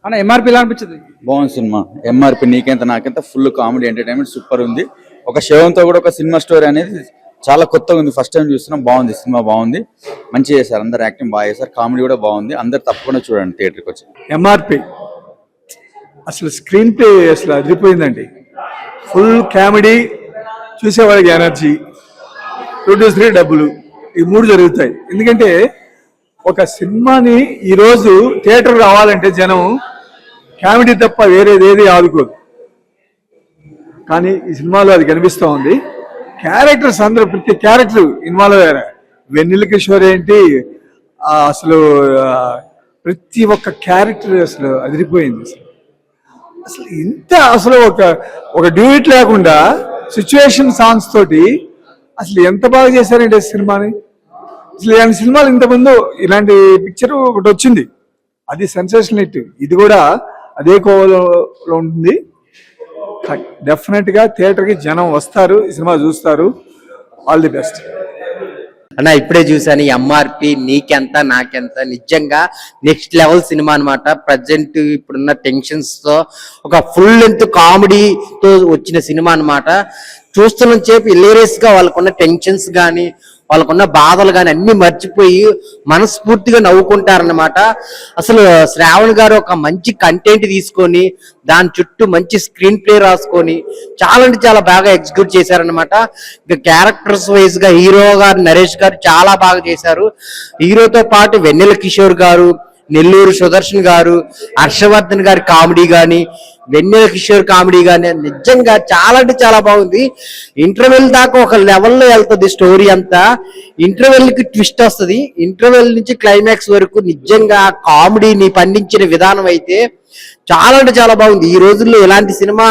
అన్న ఎంఆర్పి ఎలా అనిపించింది? బాగుంది సినిమా. ఎంఆర్పి నీకెంత నాకెంత ఫుల్ కామెడీ ఎంటర్టైన్మెంట్ సూపర్ ఉంది. ఒక శవంతో కూడా ఒక సినిమా స్టోరీ అనేది చాలా కొత్తగా ఉంది. ఫస్ట్ టైం చూస్తున్నాం. బాగుంది సినిమా, బాగుంది. మంచిగా చేశారు, అందరు యాక్టింగ్ బాగా చేశారు, కామెడీ కూడా బాగుంది. అందరు తప్పకుండా చూడండి థియేటర్కి వచ్చి. ఎంఆర్పి అసలు స్క్రీన్ ప్లే అసలు అదిరిపోయిందండి. ఫుల్ కామెడీ, చూసేవాళ్ళకి ఎనర్జీ, ప్రొడ్యూసర్ డబ్బులు, ఈ మూడు జరుగుతాయి. ఎందుకంటే ఒక సినిమాని ఈరోజు థియేటర్ రావాలంటే జనం కామెడీ తప్ప వేరేదేది ఆదుకోదు. కానీ ఈ సినిమాలో అది కనిపిస్తూ ఉంది. క్యారెక్టర్స్ అందరూ, ప్రతి క్యారెక్టర్ ఇన్వాల్వ్ అయ్యారు. వెన్నెల కిషోర్ ఏంటి, అసలు ప్రతి ఒక్క క్యారెక్టర్ అసలు అదిరిపోయింది. అసలు ఇంత అసలు ఒక డ్యూయిట్ లేకుండా సిచ్యువేషన్ సాంగ్స్ తోటి అసలు ఎంత బాగా చేశారంటే సినిమాని. అసలు ఇలాంటి సినిమాలు ఇంతకుముందు ఇలాంటి పిక్చర్ ఒకటి వచ్చింది, అది సెన్సేషనల్ హిట్. ఇది కూడా అదే కోవలో ఉంటుంది. డెఫినెట్ గా థియేటర్ కి జనం వస్తారు, ఈ సినిమా చూస్తారు. ఆల్ ది బెస్ట్ అన్న. ఇప్పుడే చూసాను ఎంఆర్పి నీకెంత నాకెంత, నిజంగా నెక్స్ట్ లెవెల్ సినిమా అనమాట. ప్రజెంట్ ఇప్పుడున్న టెన్షన్స్ తో ఒక ఫుల్ లెంత్ కామెడీతో వచ్చిన సినిమా అనమాట. చూస్తున్న సేపు హిలేరియస్ గా వాళ్ళకున్న టెన్షన్స్ గానీ, వాళ్ళకున్న బాధలు కానీ అన్ని మర్చిపోయి మనస్ఫూర్తిగా నవ్వుకుంటారన్నమాట. అసలు శ్రావణ్ గారు ఒక మంచి కంటెంట్ తీసుకొని దాని చుట్టూ మంచి స్క్రీన్ ప్లే రాసుకొని చాలా అంటే చాలా బాగా ఎగ్జిక్యూట్ చేశారనమాట. ఇక క్యారెక్టర్స్ వైజ్ గా హీరో గారు నరేష్ గారు చాలా బాగా చేశారు. హీరోతో పాటు వెన్నెల కిషోర్ గారు, నెల్లూరు సుదర్శన్ గారు, హర్షవర్ధన్ గారి కామెడీ కానీ, వెన్నెల కిషోర్ కామెడీ కానీ నిజంగా చాలా అంటే చాలా బాగుంది. ఇంటర్వెల్ దాకా ఒక లెవెల్లో వెళ్తుంది స్టోరీ అంతా. ఇంటర్వెల్ కి ట్విస్ట్ వస్తుంది. ఇంటర్వెల్ నుంచి క్లైమాక్స్ వరకు నిజంగా కామెడీని పండించిన విధానం అయితే చాలా అంటే చాలా బాగుంది. ఈ రోజుల్లో ఇలాంటి సినిమా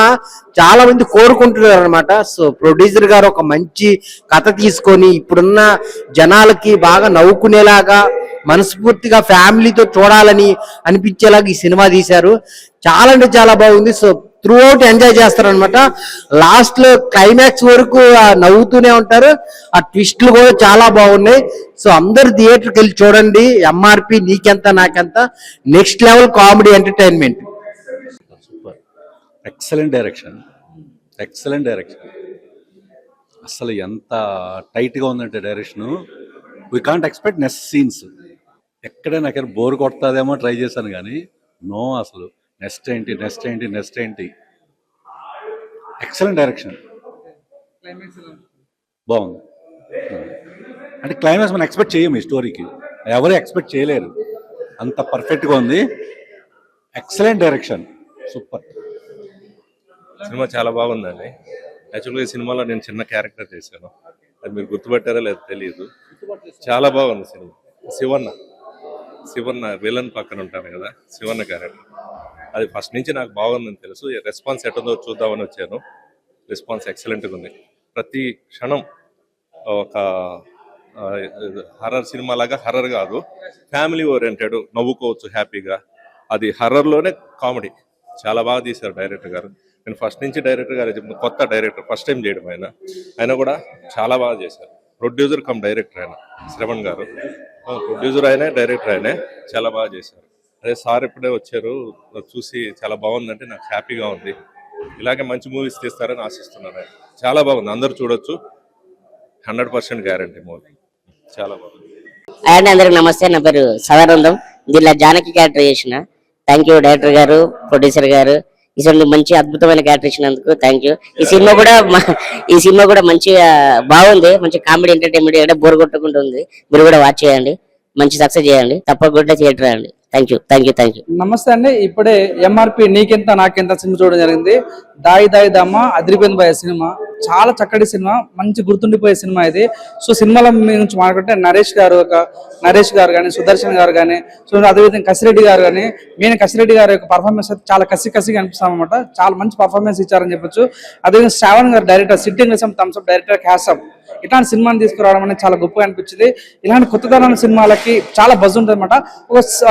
చాలా మంది కోరుకుంటున్నారు అనమాట. సో ప్రొడ్యూసర్ గారు ఒక మంచి కథ తీసుకొని ఇప్పుడున్న జనాలకి బాగా నవ్వుకునేలాగా, మనస్ఫూర్తిగా ఫ్యామిలీతో చూడాలని అనిపించేలాగా ఈ సినిమా తీశారు. చాలా అంటే చాలా బాగుంది. సో త్రూ అవుట్ ఎంజాయ్ చేస్తారనమాట. లాస్ట్ లో క్లైమాక్స్ వరకు నవ్వుతూనే ఉంటారు. ఆ ట్విస్ట్లు కూడా చాలా బాగున్నాయి. సో అందరు థియేటర్కి వెళ్ళి చూడండి. ఎంఆర్పి నీకెంత నాకెంత, next level comedy entertainment. Super, excellent direction, excellent direction. అసలు ఎంత టైట్గా ఉందంటే direction, we can't expect next scenes. ఎక్కడే నాకు బోర్ కొడుతుందేమో ట్రై చేశాను కానీ నో, అసలు నెక్స్ట్ ఏంటి నెక్స్ట్ ఏంటి నెక్స్ట్ ఏంటి. ఎక్సలెంట్ డైరెక్షన్, బాగుంది. అంటే క్లైమాక్స్ మనం ఎక్స్పెక్ట్ చేయము ఈ స్టోరీకి, ఎవరు ఎక్స్పెక్ట్ చేయలేరు, అంత పర్ఫెక్ట్గా ఉంది. Excellent direction, super. సినిమా చాలా బాగుందండి. యాక్చువల్గా ఈ సినిమాలో నేను చిన్న క్యారెక్టర్ చేశాను, అది మీరు గుర్తుపట్టారో లేదో తెలియదు. చాలా బాగుంది సినిమా. శివన్న విలన్ పక్కన ఉంటాను కదా, శివన్న క్యారెక్టర్ అది ఫస్ట్ నుంచి నాకు బాగుందని తెలుసు. రెస్పాన్స్ ఎటుందో చూద్దామని వచ్చాను. రెస్పాన్స్ ఎక్సలెంట్గా ఉంది. ప్రతి క్షణం ఒక హర్రర్ సినిమా లాగా, హర్రర్ కాదు, ఫ్యామిలీ ఓరియంటెడ్, నవ్వుకోవచ్చు హ్యాపీగా. అది హర్రర్లోనే కామెడీ చాలా బాగా తీశారు డైరెక్టర్ గారు. నేను ఫస్ట్ నుంచి డైరెక్టర్ గారు చెప్తున్నా, కొత్త డైరెక్టర్, ఫస్ట్ టైం చేయడం ఆయన కూడా చాలా బాగా చేశారు. ప్రొడ్యూసర్ కమ్ డైరెక్టర్ ఆయన శ్రవణ్ గారు, ప్రొడ్యూసర్ ఆయనే, డైరెక్టర్ ఆయనే, చాలా బాగా చేశారు. అదే సార్ ఇప్పుడే వచ్చారు, చూసి చాలా బాగుందంటే నాకు హ్యాపీగా ఉంది. ఇలాగే మంచి మూవీస్ తీస్తారని ఆశిస్తున్నాను. చాలా బాగుంది, అందరూ చూడొచ్చు. 100% గ్యారంటీ మూవీ, చాలా బాగుంది. అండ్ అందరికి నమస్తే, నా పేరు సదానందం. దీనిలో జానకి క్యారెక్టర్ చేసిన. థ్యాంక్ యూ డైరెక్టర్ గారు, ప్రొడ్యూసర్ గారు, ఈ మంచి అద్భుతమైన క్యారెక్టర్ ఇచ్చినందుకు థ్యాంక్ యూ. ఈ సినిమా కూడా మంచిగా బాగుంది, మంచి కామెడీ ఎంటర్టైన్మెంట్, ఎక్కడ బోర్ కొట్టుకుంటుంది. మీరు కూడా వాచ్ చేయండి, మంచి సక్సెస్ చేయండి, తప్పకుండా థియేటర్ అండి. Thank you. నమస్తే అండి. ఇప్పుడే ఎంఆర్పి నీకెంత నాకెంత సినిమా చూడడం జరిగింది. దాయి దాయి దమ్మ అదిరిపోయింది పోయే సినిమా, చాలా చక్కటి సినిమా, మంచి గుర్తుండిపోయే సినిమా ఇది. సో సినిమాల నుంచి మాట్లాడుకుంటే నరేష్ గారు కానీ, సుదర్శన్ గారు కానీ, సో అదేవిధంగా కసిరెడ్డి గారు కానీ, మెయిన్ కసిరెడ్డి గారి యొక్క పర్ఫార్మెన్స్ అయితే చాలా కసిగా అనిపిస్తాం అనమాట. చాలా మంచి పర్ఫార్మెన్స్ ఇచ్చారని చెప్పొచ్చు. అదేవిధంగా శ్రావణ్ గారు director, sitting thumbs up director, hats off. ఇట్లాంటి సినిమాని తీసుకురావడం అనేది చాలా గొప్పగా అనిపించింది. ఇలాంటి కొత్తదనమైన సినిమాలకి చాలా బజ్ ఉంటుంది అనమాట.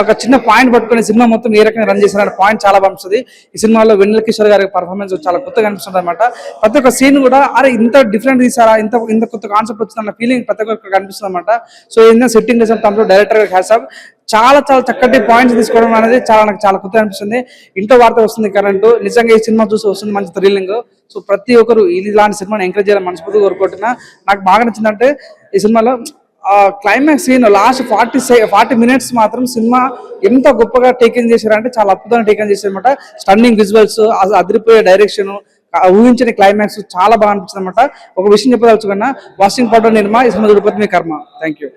ఒక చిన్న పాయింట్ పట్టుకుని సినిమా మొత్తం ఏ రకంగా రన్ చేసిన పాయింట్ చాలా బాగుంటుంది. ఈ సినిమాలో వెన్నెల కిషోర్ గారి పర్ఫార్మెన్స్ చాలా కొత్తగా అనిపిస్తుంది అనమాట. ప్రతి ఒక్క సీన్ కూడా అరే ఇంత డిఫరెంట్ తీసారా, ఇంత కొత్త కాన్సెప్ట్ వచ్చిందన్న ఫీలింగ్ ప్రతి ఒక్కరికి కనిపిస్తుంది అనమాట. సో ఏంటంటే sitting thumbs up director hats off. చాలా చాలా చక్కటి పాయింట్స్ తీసుకోవడం అనేది నాకు చాలా కొత్త అనిపిస్తుంది. ఇంట్లో వార్త వస్తుంది కరెంటు, నిజంగా ఈ సినిమా చూసి వస్తుంది మంచి థ్రిల్లింగ్. సో ప్రతి ఒక్కరు ఇలాంటి సినిమాని ఎంకరేజ్ చేయాలని మనస్ఫూర్తిగా కోరుకుంటున్నా. నాకు బాగా నచ్చిందంటే ఈ సినిమాలో క్లైమాక్స్ సీన్ లాస్ట్ 40 మినిట్స్ మాత్రం సినిమా ఎంత గొప్పగా టేకింగ్ చేశారంటే చాలా అద్భుతంగా టేకింగ్ చేశారనమాట. స్టన్నింగ్ విజువల్స్, అదిరిపోయే డైరెక్షన్, ఊహించని క్లైమాక్స్ చాలా బాగా అనిపించింది అనమాట. ఒక విషయం చెప్పదలుచుకున్నా, వాషింగ్ పౌడర్ నిర్మా ఈ సినిమా చూడకపోతే మీ కర్మ. Thank you.